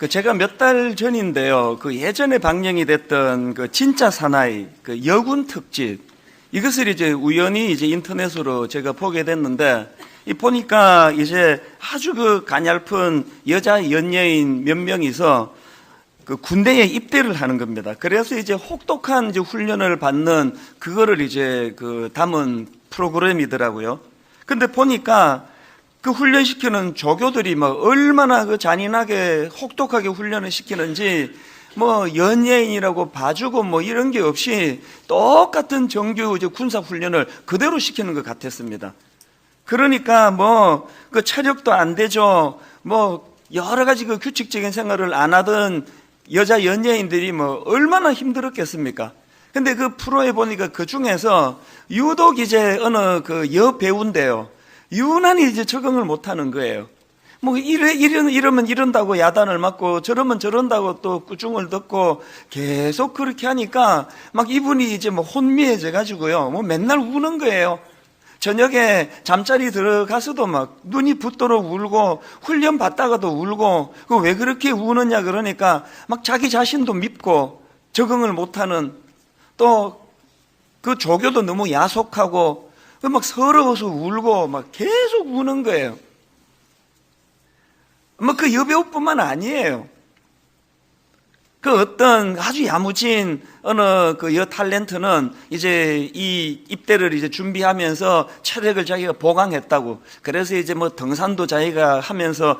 제가 몇 달 전인데요. 예전에 방영이 됐던 진짜 사나이 여군 특집, 이것을 이제 우연히 인터넷으로 제가 보게 됐는데, 보니까 이제 아주 가냘픈 여자 연예인 몇 명이서 군대에 입대를 하는 겁니다. 그래서 이제 혹독한 훈련을 받는 그거를 이제 담은 프로그램이더라고요. 근데 보니까 훈련시키는 조교들이 얼마나 잔인하게 혹독하게 훈련을 시키는지, 연예인이라고 봐주고 이런 게 없이 똑같은 정규 군사 훈련을 그대로 시키는 것 같았습니다. 그러니까 체력도 안 되죠. 여러 가지 규칙적인 생활을 안 하던 여자 연예인들이 얼마나 힘들었겠습니까? 근데 프로에 보니까 그 중에서 유독 이제 어느 여배우인데요. 유난히 이제 적응을 못 하는 거예요. 이러면 이런다고 야단을 맞고, 저러면 저런다고 또 꾸중을 듣고, 계속 그렇게 하니까 이분이 이제 혼미해져 가지고요. 맨날 우는 거예요. 저녁에 잠자리 들어가서도 눈이 붓도록 울고, 훈련 받다가도 울고, 왜 그렇게 우느냐 그러니까 자기 자신도 밉고, 적응을 못 하는, 또 조교도 너무 야속하고, 서러워서 울고 계속 우는 거예요. 여배우뿐만 아니에요. 어떤 아주 야무진 어느 여 탤런트는 이제 이 입대를 이제 준비하면서 체력을 자기가 보강했다고. 그래서 이제 등산도 자기가 하면서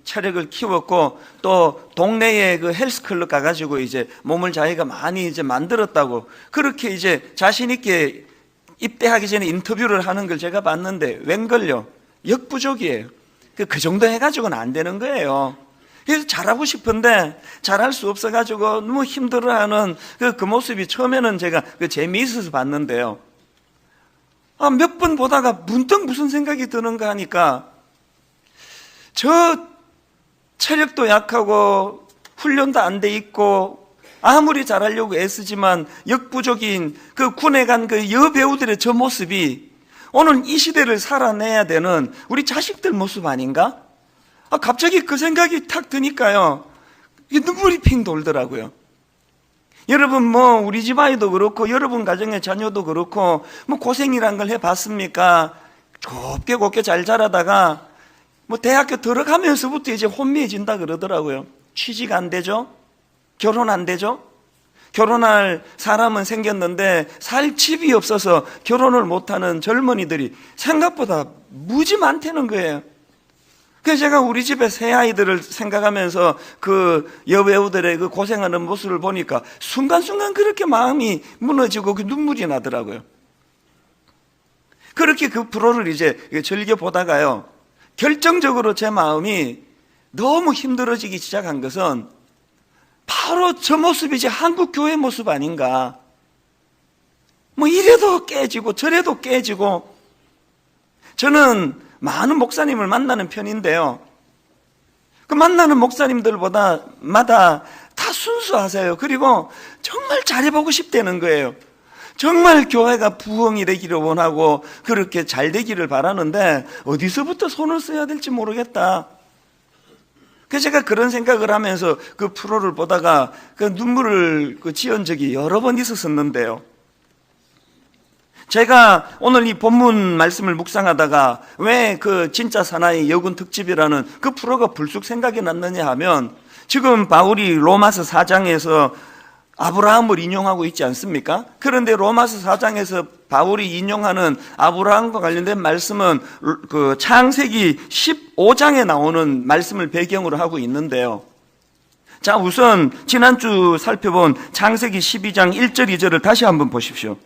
체력을 키웠고, 또 동네에 헬스클럽 가가지고 이제 몸을 자기가 많이 이제 만들었다고. 그렇게 이제 자신있게 입대하기 전에 인터뷰를 하는 걸 제가 봤는데, 웬걸요? 역부족이에요. 그 정도 해가지고는 안 되는 거예요. 그래서 잘하고 싶은데 잘할 수 없어가지고 너무 힘들어하는 그 모습이 처음에는 제가 재미있어서 봤는데요. 몇 번 보다가 문득 무슨 생각이 드는가 하니까, 저 체력도 약하고 훈련도 안 돼 있고 아무리 잘하려고 애쓰지만 역부족인 군에 간 여배우들의 저 모습이 오늘 이 시대를 살아내야 되는 우리 자식들 모습 아닌가? 갑자기 그 생각이 탁 드니까요, 눈물이 핑 돌더라고요. 여러분 우리 집 아이도 그렇고 여러분 가정의 자녀도 그렇고 고생이란 걸 해봤습니까? 곱게 곱게 잘 자라다가 대학교 들어가면서부터 이제 혼미해진다 그러더라고요. 취직 안 되죠? 결혼 안 되죠? 결혼할 사람은 생겼는데 살 집이 없어서 결혼을 못하는 젊은이들이 생각보다 무지 많다는 거예요. 그래서 제가 우리 집에 새 아이들을 생각하면서 여배우들의 고생하는 모습을 보니까 순간순간 그렇게 마음이 무너지고 눈물이 나더라고요. 그렇게 프로를 이제 즐겨보다가요, 결정적으로 제 마음이 너무 힘들어지기 시작한 것은 바로 저 모습이 이제 한국 교회 모습 아닌가. 이래도 깨지고 저래도 깨지고. 저는 많은 목사님을 만나는 편인데요, 만나는 목사님들마다 다 순수하세요. 그리고 정말 잘해보고 싶다는 거예요. 정말 교회가 부흥이 되기를 원하고 그렇게 잘 되기를 바라는데 어디서부터 손을 써야 될지 모르겠다. 그래서 제가 그런 생각을 하면서 프로를 보다가 눈물을 지은 적이 여러 번 있었는데요. 제가 오늘 이 본문 말씀을 묵상하다가 왜 진짜 사나이 여군 특집이라는 프로가 불쑥 생각이 났느냐 하면, 지금 바울이 로마서 4장에서 아브라함을 인용하고 있지 않습니까? 그런데 로마서 4장에서 바울이 인용하는 아브라함과 관련된 말씀은 창세기 15장에 나오는 말씀을 배경으로 하고 있는데요. 자, 우선 지난주 살펴본 창세기 12장 1절 2절을 다시 한번 보십시오.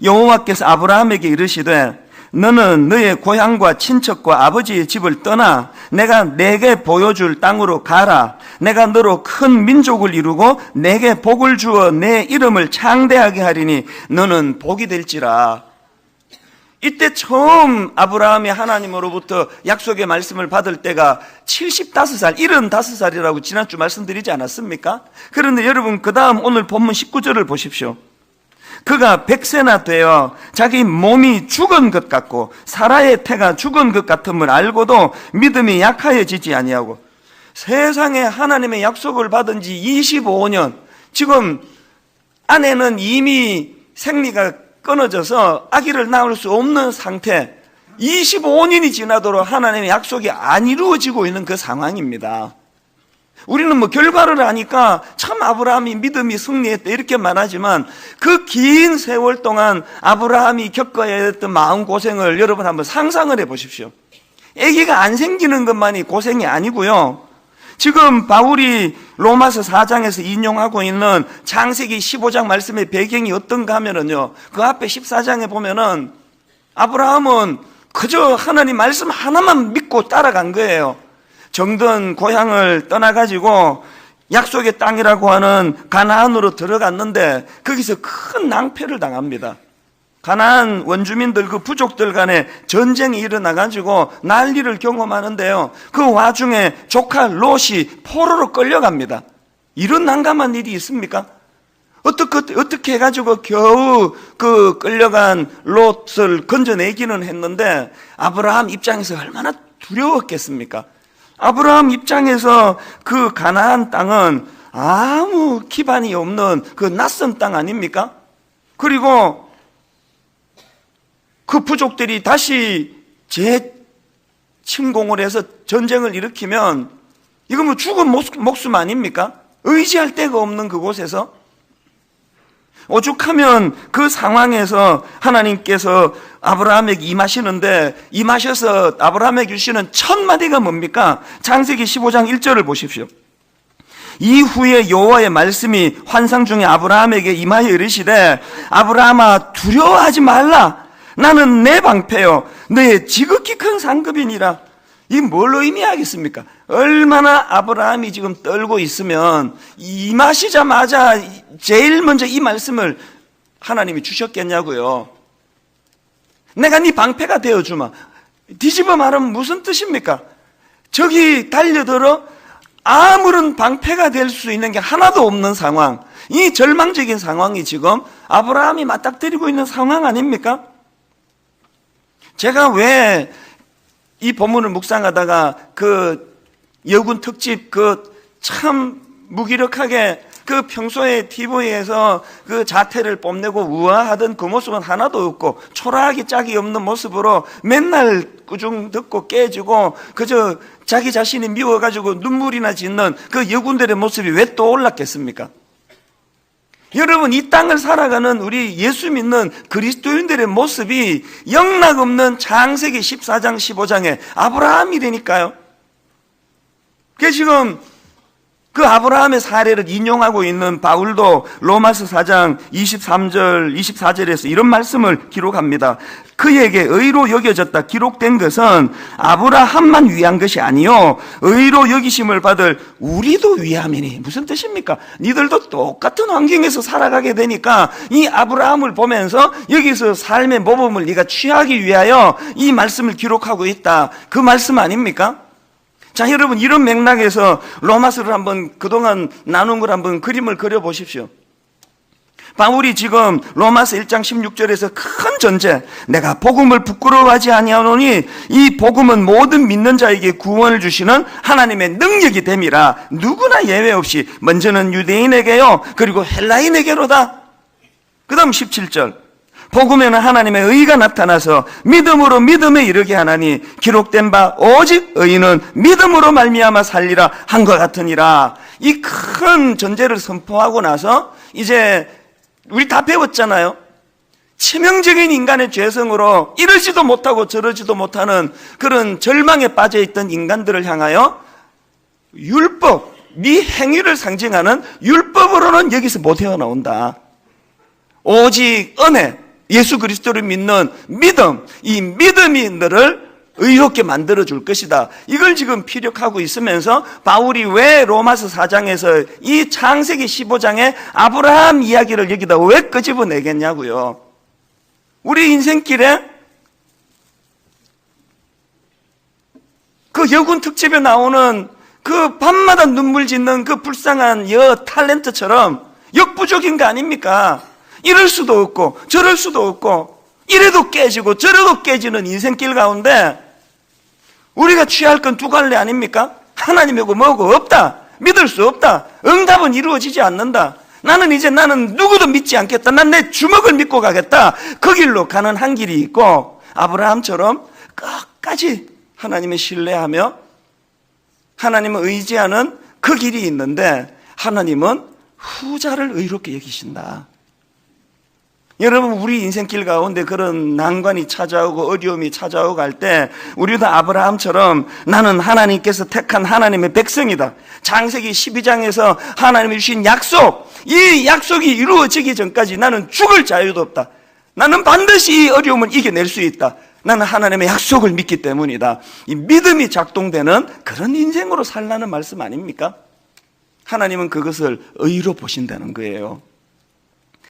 여호와께서 아브라함에게 이르시되 너는 너의 고향과 친척과 아버지의 집을 떠나 내가 내게 보여줄 땅으로 가라. 내가 너로 큰 민족을 이루고 내게 복을 주어 내 이름을 창대하게 하리니 너는 복이 될지라. 이때 처음 아브라함이 하나님으로부터 약속의 말씀을 받을 때가 75살, 75살이라고 지난주 말씀드리지 않았습니까? 그런데 여러분, 그 다음 오늘 본문 19절을 보십시오. 그가 100세나 되어 자기 몸이 죽은 것 같고 사라의 태가 죽은 것 같음을 알고도 믿음이 약하여지지 아니하고, 세상에 하나님의 약속을 받은 지 25년, 지금 아내는 이미 생리가 끊어져서 아기를 낳을 수 없는 상태, 25년이 지나도록 하나님의 약속이 안 이루어지고 있는 그 상황입니다. 우리는 뭐 결과를 아니까 참 아브라함이 믿음이 승리했다 이렇게 말하지만 그 긴 세월 동안 아브라함이 겪어야 했던 마음고생을 여러분 한번 상상을 해 보십시오. 아기가 안 생기는 것만이 고생이 아니고요, 지금 바울이 로마서 4장에서 인용하고 있는 창세기 15장 말씀의 배경이 어떤가 하면은요, 그 앞에 14장에 보면은 아브라함은 그저 하나님 말씀 하나만 믿고 따라간 거예요. 정든 고향을 떠나가지고 약속의 땅이라고 하는 가나안으로 들어갔는데 거기서 큰 낭패를 당합니다. 가나안 원주민들, 그 부족들 간에 전쟁이 일어나가지고 난리를 경험하는데요, 그 와중에 조카 롯이 포로로 끌려갑니다. 이런 난감한 일이 있습니까? 어떻게 해가지고 겨우 그 끌려간 롯을 건져내기는 했는데 아브라함 입장에서 얼마나 두려웠겠습니까? 아브라함 입장에서 그 가나안 땅은 아무 기반이 없는 그 낯선 땅 아닙니까? 그리고 그 부족들이 다시 재침공을 해서 전쟁을 일으키면 이거 뭐 죽은 목숨 아닙니까? 의지할 데가 없는 그곳에서 오죽하면 그 상황에서 하나님께서 아브라함에게 임하시는데, 임하셔서 아브라함에게 주시는 첫 마디가 뭡니까? 창세기 15장 1절을 보십시오. 이후에 여호와의 말씀이 환상 중에 아브라함에게 임하여 이르시되 아브라함아 두려워하지 말라, 나는 내 방패요 너의 지극히 큰 상급이니라. 이게 뭘 의미하겠습니까? 얼마나 아브라함이 지금 떨고 있으면 임하시자마자 제일 먼저 이 말씀을 하나님이 주셨겠냐고요. 내가 네 방패가 되어주마. 뒤집어 말하면 무슨 뜻입니까? 저기 달려들어 아무런 방패가 될 수 있는 게 하나도 없는 상황, 이 절망적인 상황이 지금 아브라함이 맞닥뜨리고 있는 상황 아닙니까? 제가 왜 이 본문을 묵상하다가 그 여군 특집 참 무기력하게 그 평소에 TV에서 그 자태를 뽐내고 우아하던 그 모습은 하나도 없고 초라하게 짝이 없는 모습으로 맨날 꾸중 듣고 깨지고 그저 자기 자신이 미워가지고 눈물이나 짓는 그 여군들의 모습이 왜 또 올랐겠습니까? 여러분, 이 땅을 살아가는 우리 예수 믿는 그리스도인들의 모습이 영락없는 창세기 14장 15장의 아브라함이라니까요. 그게 지금 그 아브라함의 사례를 인용하고 있는 바울도 로마서 4장 23절 24절에서 이런 말씀을 기록합니다. 그에게 의로 여겨졌다 기록된 것은 아브라함만 위한 것이 아니요 의로 여기심을 받을 우리도 위함이니. 무슨 뜻입니까? 니들도 똑같은 환경에서 살아가게 되니까 이 아브라함을 보면서 여기서 삶의 모범을 네가 취하기 위하여 이 말씀을 기록하고 있다, 그 말씀 아닙니까? 자, 여러분, 이런 맥락에서 로마서를 한번 그동안 나눈 걸 한번 그림을 그려보십시오. 바울이 지금 로마서 1장 16절에서 큰 전제, 내가 복음을 부끄러워하지 아니하노니 이 복음은 모든 믿는 자에게 구원을 주시는 하나님의 능력이 됨이라. 누구나 예외 없이 먼저는 유대인에게요 그리고 헬라인에게로다. 그 다음 17절, 복음에는 하나님의 의가 나타나서 믿음으로 믿음에 이르게 하나니 기록된 바 오직 의인은 믿음으로 말미암아 살리라 한 것 같으니라. 이 큰 전제를 선포하고 나서 이제 우리 다 배웠잖아요. 치명적인 인간의 죄성으로 이러지도 못하고 저러지도 못하는 그런 절망에 빠져있던 인간들을 향하여 율법, 네 행위를 상징하는 율법으로는 여기서 못 헤어나온다. 오직 은혜, 예수 그리스도를 믿는 믿음, 이 믿음이 너를 의롭게 만들어줄 것이다. 이걸 지금 피력하고 있으면서 바울이 왜 로마서 4장에서 이 창세기 15장의 아브라함 이야기를 여기다 왜 끄집어내겠냐고요. 우리 인생길에 그 여군 특집에 나오는 그 밤마다 눈물 짓는 그 불쌍한 여 탤런트처럼 역부족인 거 아닙니까? 이럴 수도 없고 저럴 수도 없고 이래도 깨지고 저래도 깨지는 인생길 가운데 우리가 취할 건 두 갈래 아닙니까? 하나님이고 뭐고 없다. 믿을 수 없다. 응답은 이루어지지 않는다. 나는 누구도 믿지 않겠다. 난 내 주먹을 믿고 가겠다. 그 길로 가는 한 길이 있고, 아브라함처럼 끝까지 하나님을 신뢰하며 하나님을 의지하는 그 길이 있는데, 하나님은 후자를 의롭게 여기신다. 여러분, 우리 인생길 가운데 그런 난관이 찾아오고 어려움이 찾아오고 할 때 우리도 아브라함처럼 나는 하나님께서 택한 하나님의 백성이다. 창세기 12장에서 하나님이 주신 약속, 이 약속이 이루어지기 전까지 나는 죽을 자유도 없다. 나는 반드시 이 어려움을 이겨낼 수 있다. 나는 하나님의 약속을 믿기 때문이다. 이 믿음이 작동되는 그런 인생으로 살라는 말씀 아닙니까? 하나님은 그것을 의로 보신다는 거예요.